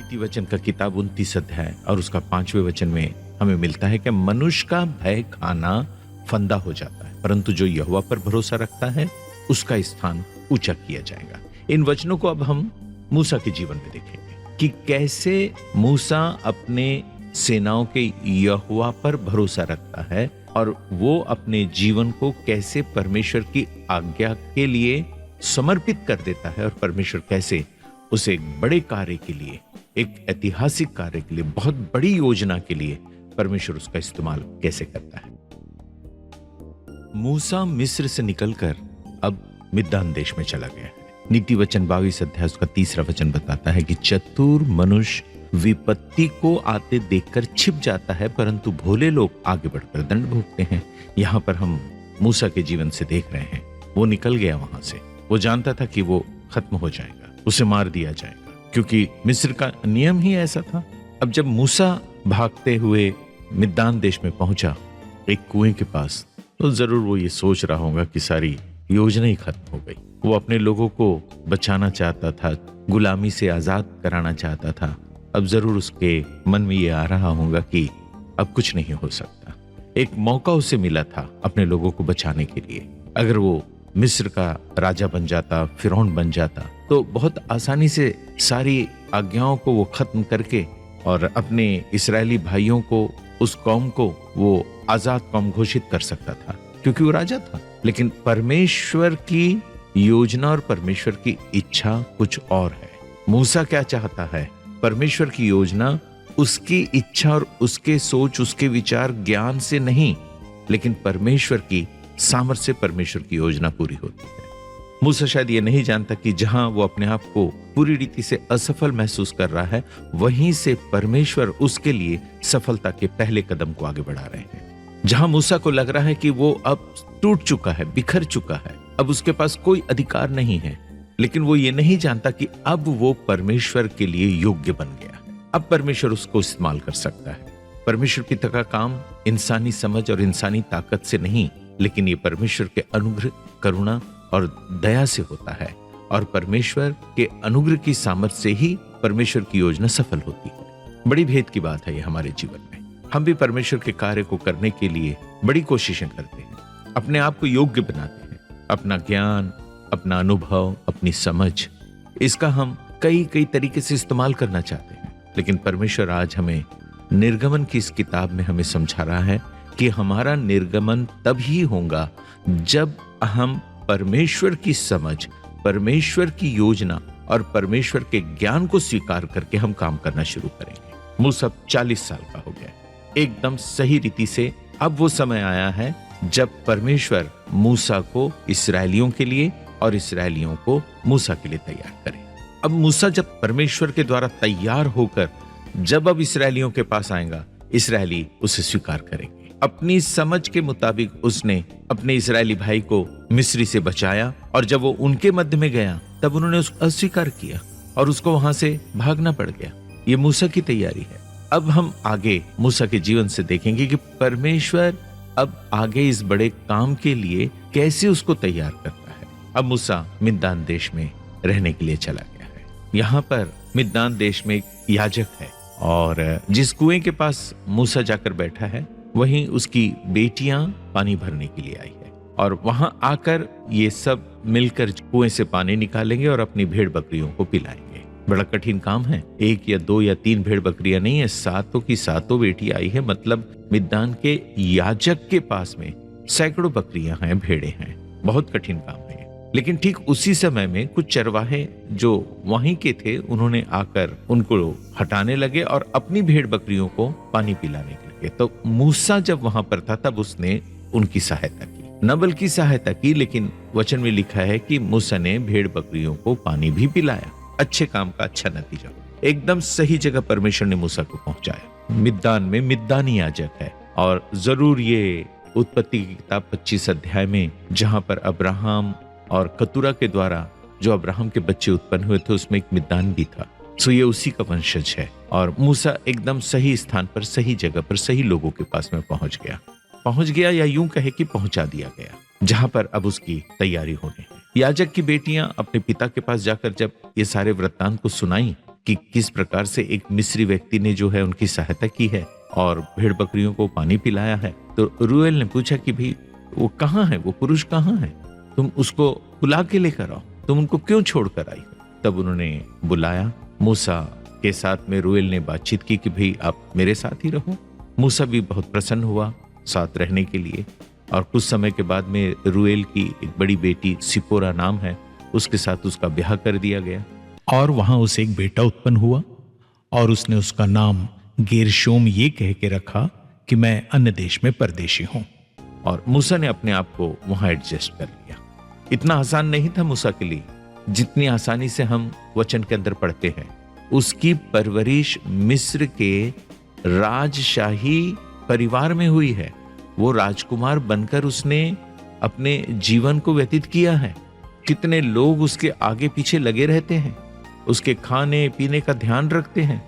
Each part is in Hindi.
नीति वचन का किताब 29 अध्याय और उसका 5वें वचन में हमें मिलता है कि मनुष्य का भय खाना फंदा हो जाता है, परंतु जो यहोवा पर भरोसा रखता है उसका स्थान ऊंचा किया जाएगा। इन वचनों को अब हम मूसा के जीवन में देखेंगे कि कैसे मूसा अपने सेनाओं के यहोवा पर भरोसा रखता है और वो अपने जीवन को कैसे परमेश्वर की आज्ञा के लिए समर्पित कर देता है और परमेश्वर कैसे उसे एक बड़े कार्य के लिए, एक ऐतिहासिक कार्य के लिए, बहुत बड़ी योजना के लिए परमेश्वर उसका इस्तेमाल कैसे करता है। मूसा मिस्र से निकलकर अब मिद्यान देश में चला गया है। नीति वचन 22 अध्याय उसका 3 वचन बताता है कि चतुर मनुष्य विपत्ति को आते देखकर छिप जाता है, परंतु भोले लोग आगे बढ़कर दंड भोगते हैं। यहां पर हम मूसा के जीवन से देख रहे हैं, वो निकल गया वहां से। वो जानता था कि वो खत्म हो जाएगा, उसे मार दिया जाएगा, क्योंकि मिस्र का नियम ही ऐसा था। अब जब मूसा भागते हुए मिद्यान देश में पहुंचा एक कुएं के पास, तो जरूर वो ये सोच रहा होगा कि सारी योजना ही खत्म हो गई। वो अपने लोगों को बचाना चाहता था, गुलामी से आजाद कराना चाहता था। अब जरूर उसके मन में ये आ रहा होगा कि अब कुछ नहीं हो सकता। एक मौका उसे मिला था अपने लोगों को बचाने के लिए। अगर वो मिस्र का राजा बन जाता, फिरौन बन जाता, तो बहुत आसानी से सारी आज्ञाओं को वो खत्म करके और अपने इस्राएली भाइयों को, उस कौम को वो आजाद कौम घोषित कर सकता था, क्योंकि वो राजा था। लेकिन परमेश्वर की योजना और परमेश्वर की इच्छा कुछ और है। मूसा क्या चाहता है? परमेश्वर की योजना उसकी इच्छा और उसके सोच, उसके विचार, ज्ञान से नहीं, लेकिन परमेश्वर की सामर्थ्य से परमेश्वर की योजना पूरी होती है। मूसा शायद ये नहीं जानता कि जहां वो अपने आप को पूरी रीति से असफल महसूस कर रहा है, वहीं से परमेश्वर उसके लिए सफलता के पहले कदम को आगे बढ़ा रहे हैं। जहां मूसा को लग रहा है कि वो अब टूट चुका है, बिखर चुका है, अब उसके पास कोई अधिकार नहीं है, लेकिन वो ये नहीं जानता कि अब वो परमेश्वर के लिए योग्य बन गया है। अब परमेश्वर उसको इस्तेमाल कर सकता है। परमेश्वर की तक का काम इंसानी समझ और इंसानी ताकत से नहीं, लेकिन ये परमेश्वर के अनुग्रह, करुणा और दया से होता है। और परमेश्वर के अनुग्रह की सामर्थ्य से ही परमेश्वर की योजना सफल होती है। बड़ी भेद की बात है ये हमारे जीवन में। हम भी परमेश्वर के कार्य को करने के लिए बड़ी कोशिशें करते हैं, अपने आप को योग्य बनाते हैं। अपना ज्ञान, अपना अनुभव, अपनी समझ, इसका हम कई तरीके से इस्तेमाल करना चाहते हैं। लेकिन परमेश्वर आज हमें निर्गमन की इस किताब में हमें समझा रहा है कि हमारा निर्गमन तभी होगा जब हम परमेश्वर की समझ, परमेश्वर की योजना और परमेश्वर के ज्ञान को स्वीकार करके हम काम करना शुरू करेंगे। मूसा 40 साल का हो गया, एकदम सही रीति से। अब वो समय आया है जब परमेश्वर मूसा को इस्राएलियों के लिए और इस्राएलियों को मूसा के लिए तैयार करे। अब मूसा जब परमेश्वर के द्वारा तैयार होकर जब अब इस्राएलियों के पास आएगा, इस्राएली उसे स्वीकार करेंगे। अपनी समझ के मुताबिक उसने अपने इस्राएली भाई को मिस्री से बचाया, और जब वो उनके मध्य में गया तब उन्होंने उसको अस्वीकार किया और उसको वहां से भागना पड़ गया। ये मूसा की तैयारी है। अब हम आगे मूसा के जीवन से देखेंगे कि परमेश्वर अब आगे इस बड़े काम के लिए कैसे उसको तैयार करता है। अब मूसा मिद्यान देश में रहने के लिए चला गया है। यहाँ पर मिद्यान देश में एक याजक है, और जिस कुएं के पास मूसा जाकर बैठा है वहीं उसकी बेटियां पानी भरने के लिए आई है, और वहां आकर ये सब मिलकर कुएं से पानी निकालेंगे और अपनी भेड़ बकरियों को पिलाएंगे। बड़ा कठिन काम है। 1 या 2 या 3 भेड़ बकरियां नहीं है, 7 की 7 बेटी आई है। मतलब मिद्यान के याजक के पास में सैकड़ों बकरियां हैं, भेड़े हैं। बहुत कठिन काम है। लेकिन ठीक उसी समय में कुछ चरवाहे जो वहीं के थे, उन्होंने आकर उनको हटाने लगे और अपनी भेड़ बकरियों को पानी पिलाने लगे। तो मूसा जब वहां पर था तब उसने उनकी सहायता की, न बल्कि सहायता की, लेकिन वचन में लिखा है कि मूसा ने भेड़ बकरियों को पानी भी पिलाया। अच्छे काम का अच्छा नतीजा। एकदम सही जगह परमेश्वर ने मूसा को पहुंचाया। मिद्यान में मिद्यानी याजक है, और जरूर ये उत्पत्ति की किताब 25 अध्याय में जहां पर अब्राहम और कतूरा के द्वारा जो अब्राहम के बच्चे उत्पन्न हुए थे उसमें एक मिद्यान भी था। सो ये उसी का वंशज है। और मूसा एकदम सही स्थान पर, सही जगह पर, सही लोगों के पास में पहुंच गया, या यूं कहे कि पहुंचा दिया गया, जहां पर अब उसकी तैयारी होने है। याजक की बेटियां अपने पिता के पास जाकर जब ये सारे वृत्तांत को सुनाई कि किस प्रकार से एक मिस्री व्यक्ति ने जो है उनकी सहायता की है और भेड़ बकरियों को पानी पिलाया है। तो रूएल ने पूछा कि भाई वो कहाँ है, वो पुरुष कहाँ है, तुम उसको बुला के लेकर आओ, तुम उनको क्यों छोड़ कर आई। तब उन्होंने बुलाया। मूसा के साथ में रूएल ने बातचीत की कि भाई आप मेरे साथ ही रहो। मूसा भी बहुत प्रसन्न हुआ साथ रहने के लिए। और कुछ समय के बाद में रूएल की एक बड़ी बेटी सिपोरा नाम है, उसके साथ उसका ब्याह कर दिया गया और वहां उसे एक बेटा उत्पन्न हुआ और उसने उसका नाम गेरशोम ये कह के रखा कि मैं अन्य देश में परदेशी हूं। और मूसा ने अपने आप को वहां एडजस्ट कर लिया। इतना आसान नहीं था मूसा के लिए जितनी आसानी से हम वचन के अंदर पढ़ते हैं। उसकी परवरिश मिस्र के राजशाही परिवार में हुई है। वो राजकुमार बनकर उसने अपने जीवन को व्यतीत किया है। कितने लोग उसके आगे पीछे लगे रहते हैं, उसके खाने पीने का ध्यान रखते हैं।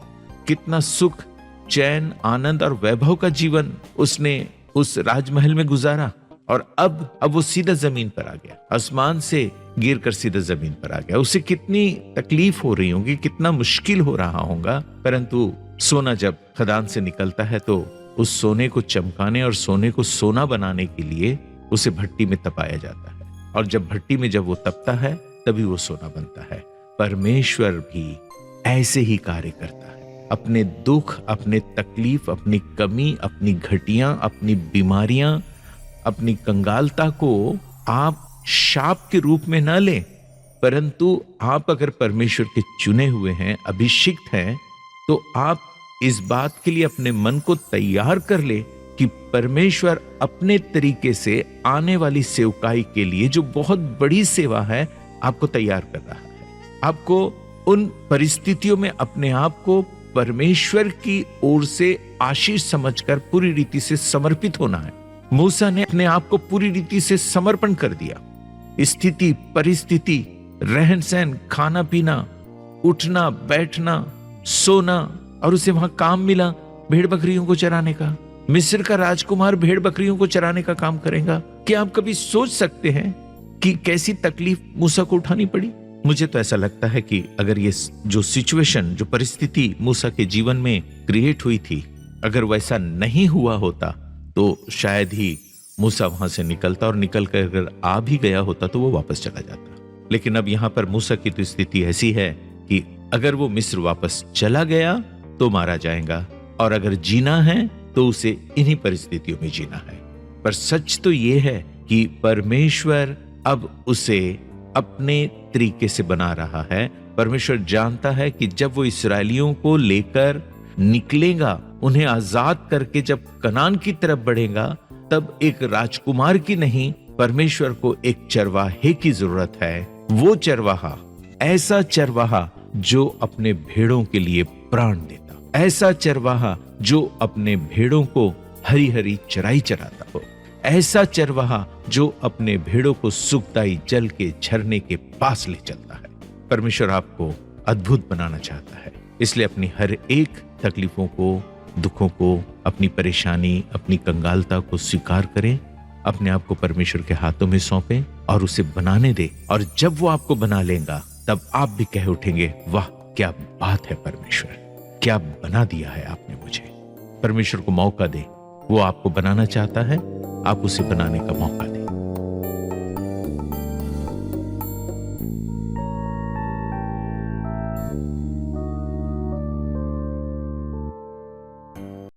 कितना सुख, चैन, आनंद और वैभव का जीवन उसने उस राजमहल में गुजारा। और अब वो सीधा जमीन पर आ गया, आसमान से गिर कर सीधा जमीन पर आ गया। उसे कितनी तकलीफ हो रही होगी, कितना मुश्किल हो रहा होगा। परंतु सोना जब खदान से निकलता है तो उस सोने को चमकाने और सोने को सोना बनाने के लिए उसे भट्टी में तपाया जाता है। और जब भट्टी में जब वो तपता है तभी वो सोना बनता है। परमेश्वर भी ऐसे ही कार्य करता है। अपने दुख, अपने तकलीफ, अपनी कमी, अपनी घटियां, अपनी बीमारियां, अपनी कंगालता को आप शाप के रूप में न लें, परंतु आप अगर परमेश्वर के चुने हुए हैं, अभिषिक्त हैं, तो आप इस बात के लिए अपने मन को तैयार कर ले कि परमेश्वर अपने तरीके से आने वाली सेवकाई के लिए, जो बहुत बड़ी सेवा है, आपको तैयार कर रहा है। आपको उन परिस्थितियों में अपने आप को परमेश्वर की ओर से आशीष समझकर पूरी रीति से समर्पित होना है। मूसा ने अपने आप को पूरी रीति से समर्पण कर दिया। स्थिति, परिस्थिति, रहन सहन, खाना पीना, उठना बैठना, सोना, और उसे वहां काम मिला भेड़ बकरियों को चराने का। मिस्र का राजकुमार भेड़ बकरियों को चराने का काम करेगा। क्या आप कभी सोच सकते हैं कि कैसी तकलीफ मूसा को उठानी पड़ी? मुझे तो ऐसा लगता है कि अगर ये जो सिचुएशन, जो परिस्थिति मूसा के जीवन में क्रिएट हुई थी, अगर वैसा नहीं हुआ होता तो शायद ही मूसा वहां से निकलता, और निकल कर अगर आ भी गया होता तो वो वापस चला जाता। लेकिन अब यहां पर मूसा की तो स्थिति ऐसी है कि अगर वो मिस्र वापस चला गया तो मारा जाएगा, और अगर जीना है तो उसे इन्हीं परिस्थितियों में जीना है। पर सच तो ये है कि परमेश्वर अब उसे अपने तरीके से बना रहा है। परमेश्वर जानता है कि जब वो इस्राएलियों को लेकर निकलेगा, उन्हें आजाद करके जब कनान की तरफ बढ़ेगा, तब एक राजकुमार की नहीं, परमेश्वर को एक चरवाहे की जरूरत है। वो चरवाहा, ऐसा चरवाहा जो अपने भेड़ों के लिए प्राण देता, ऐसा चरवाहा जो अपने भेड़ों को हरी हरी चराई चराता हो, ऐसा चरवाहा जो अपने भेड़ों को सुखदाई जल के झरने के पास ले चलता है। परमेश्वर आपको अद्भुत बनाना चाहता है, इसलिए अपनी हर एक तकलीफों को, दुखों को, अपनी परेशानी, अपनी कंगालता को स्वीकार करें, अपने आप को परमेश्वर के हाथों में सौंपें और उसे बनाने दे। और जब वो आपको बना लेगा तब आप भी कह उठेंगे, वाह क्या बात है परमेश्वर, क्या बना दिया है आपने मुझे। परमेश्वर को मौका दे, वो आपको बनाना चाहता है, आप उसे बनाने का मौका दें।